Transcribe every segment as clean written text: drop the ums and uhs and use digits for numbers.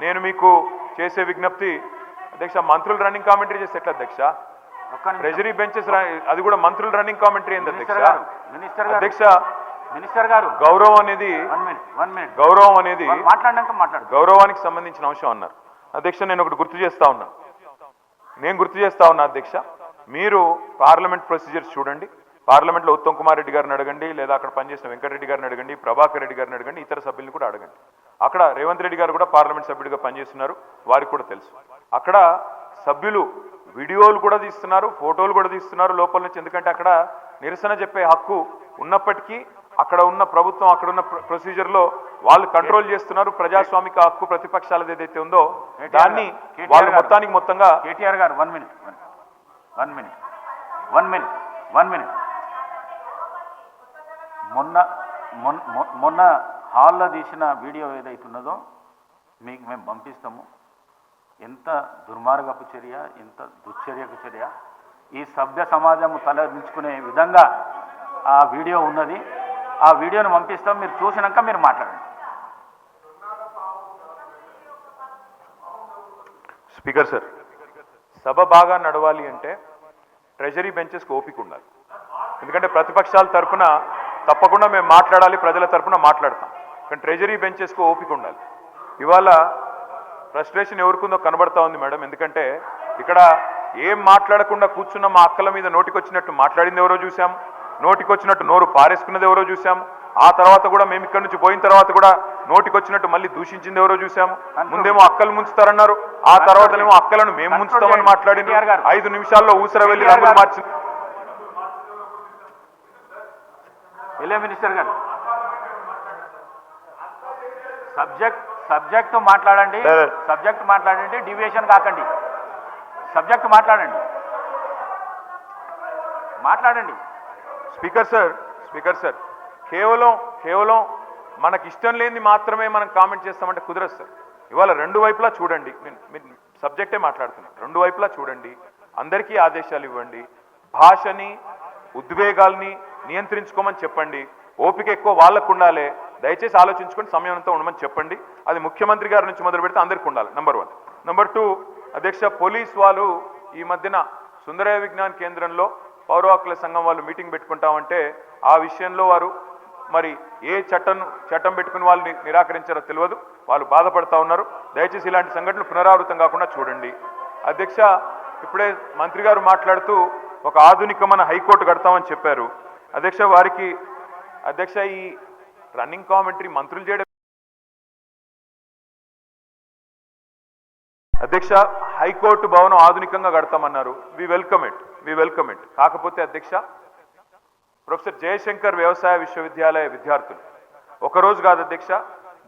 నేను మీకు చేసే విజ్ఞప్తి అధ్యక్ష, మంత్రులు రన్నింగ్ కామెంటరీ చేస్తే ఎట్లా అధ్యక్ష? ట్రెజరీ బెంచెస్ అది కూడా మంత్రులు రన్నింగ్ కామెంటరీ ఏంది అధ్యక్ష? అధ్యక్ష మినిస్టర్ గారు గౌరవం అనేది గౌరవానికి సంబంధించిన అంశం అన్నారు అధ్యక్ష. నేను ఒకటి గుర్తు చేస్తా ఉన్నా అధ్యక్ష, మీరు పార్లమెంట్ ప్రొసీజర్స్ చూడండి. పార్లమెంట్లో ఉత్తమ్ కుమార్ రెడ్డి గారిని అడగండి, లేదా అక్కడ పనిచేసిన వెంకటరెడ్డి గారిని అడగండి, ప్రభాకర్ రెడ్డి గారిని అడగండి, ఇతర సభ్యులను కూడా అడగండి. అక్కడ రేవంత్ రెడ్డి గారు కూడా పార్లమెంట్ సభ్యుడిగా పనిచేస్తున్నారు, వారికి కూడా తెలుసు. అక్కడ సభ్యులు వీడియోలు కూడా తీస్తున్నారు, ఫోటోలు కూడా తీస్తున్నారు లోపల నుంచి. ఎందుకంటే అక్కడ నిరసన చెప్పే హక్కు ఉన్నప్పటికీ అక్కడ ఉన్న ప్రభుత్వం, అక్కడ ఉన్న ప్రొసీజర్లో వాళ్ళు కంట్రోల్ చేస్తున్నారు. ప్రజాస్వామిక హక్కు ప్రతిపక్షాలది ఏదైతే ఉందో దాన్ని వాళ్ళు మొత్తంగా కేటీఆర్ గారు 1 మినిట్ మొన్న హాల్లో తీసిన వీడియో ఏదైతున్నదో మీకు మేము పంపిస్తాము. ఎంత దుర్మార్గపు చర్య, ఎంత దుశ్చర్యకు చర్య. ఈ సభ్య సమాజం తలదించుకునే విధంగా ఆ వీడియో ఉన్నది. ఆ వీడియోను పంపిస్తాం, మీరు చూసినాక మీరు మాట్లాడండి. స్పీకర్ సార్, సభ బాగా నడవాలి అంటే ట్రెజరీ బెంచెస్కి ఓపిక ఉండాలి. ఎందుకంటే ప్రతిపక్షాల తరఫున తప్పకుండా మేము మాట్లాడాలి, ప్రజల తరఫున మాట్లాడతాం. కానీ ట్రెజరీ బెంచెస్కు ఓపిక ఉండాలి. ఇవాళ ఫ్రస్ట్రేషన్ ఎవరికుందో కనబడతా ఉంది మేడం. ఎందుకంటే ఇక్కడ ఏం మాట్లాడకుండా కూర్చున్న మా అక్కల మీద నోటికొచ్చినట్టు మాట్లాడింది ఎవరో చూసాం, నోటికొచ్చినట్టు నోరు పారేసుకున్నది ఎవరో చూసాం. ఆ తర్వాత కూడా మేము ఇక్కడి నుంచి పోయిన తర్వాత కూడా నోటికొచ్చినట్టు మళ్ళీ దూషించింది ఎవరో చూసాము. ముందేమో అక్కలు ముంచుతారన్నారు, ఆ తర్వాతనేమో అక్కలను మేము ముంచుతామని మాట్లాడింది. 5 నిమిషాల్లో ఊసర వెళ్ళి రంగులు మార్చింది. మినిస్టర్ గారు సబ్జెక్ట్ మాట్లాడండి, డివియేషన్ కాకండి. సబ్జెక్ట్ మాట్లాడండి. స్పీకర్ సార్, కేవలం మనకి ఇష్టం లేనిది మాత్రమే మనం కామెంట్ చేస్తామంటే కుదరదు సార్. ఇవాళ 2 వైపులా చూడండి, నేను సబ్జెక్టే మాట్లాడుతున్నాను. 2 వైపులా చూడండి, అందరికీ ఆదేశాలు ఇవ్వండి, భాషని ఉద్వేగాల్ని నియంత్రించుకోమని చెప్పండి. ఓపిక ఎక్కువ వాళ్ళకు ఉండాలి, దయచేసి ఆలోచించుకొని సమయంతో ఉండమని చెప్పండి. అది ముఖ్యమంత్రి గారి నుంచి మొదలు పెడితే అందరికీ ఉండాలి. నెంబర్ 1. నెంబర్ 2 అధ్యక్ష, పోలీస్ వాళ్ళు ఈ మధ్యన సుందరయ్య విజ్ఞాన్ కేంద్రంలో పౌర హక్కుల సంఘం వాళ్ళు మీటింగ్ పెట్టుకుంటామంటే ఆ విషయంలో వారు మరి ఏ చట్టం పెట్టుకుని వాళ్ళు నిరాకరించారో తెలియదు, వాళ్ళు బాధపడతా ఉన్నారు. దయచేసి ఇలాంటి సంఘటనలు పునరావృతం కాకుండా చూడండి. అధ్యక్ష, ఇప్పుడే మంత్రి గారు మాట్లాడుతూ ఒక ఆధునికమైన హైకోర్టు కడతామని చెప్పారు. అధ్యక్ష ఈ రన్నింగ్ కామెంటరీ మంత్రులు చేయడం అధ్యక్ష, హైకోర్టు భవనం ఆధునికంగా కడతామన్నారు. We welcome it. కాకపోతే అధ్యక్ష, ప్రొఫెసర్ జయశంకర్ వ్యవసాయ విశ్వవిద్యాలయ విద్యార్థులు ఒకరోజు కాదు అధ్యక్ష,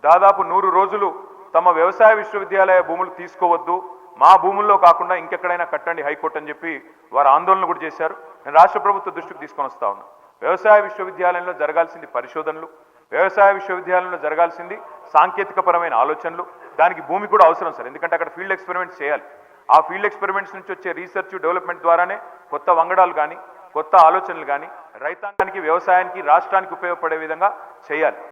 దాదాపు 100 రోజులు తమ వ్యవసాయ విశ్వవిద్యాలయ భూములు తీసుకోవద్దు, మా భూముల్లో కాకుండా ఇంకెక్కడైనా కట్టండి హైకోర్టు అని చెప్పి వారు ఆందోళన కూడా చేశారు. నేను రాష్ట్ర ప్రభుత్వ దృష్టికి తీసుకొని వస్తా ఉన్నా. వ్యవసాయ విశ్వవిద్యాలయంలో జరగాల్సింది పరిశోధనలు, వ్యవసాయ విశ్వవిద్యాలయంలో జరగాల్సింది సాంకేతికపరమైన ఆలోచనలు. దానికి భూమి కూడా అవసరం సార్, ఎందుకంటే అక్కడ ఫీల్డ్ ఎక్స్పెరిమెంట్స్ చేయాలి. ఆ ఫీల్డ్ ఎక్స్పెరిమెంట్స్ నుంచి వచ్చే రీసెర్చ్ డెవలప్మెంట్ ద్వారానే కొత్త వంగడాలు కానీ కొత్త ఆలోచనలు కానీ రైతాంగానికి, వ్యవసాయానికి, రాష్ట్రానికి ఉపయోగపడే విధంగా చేయాలి.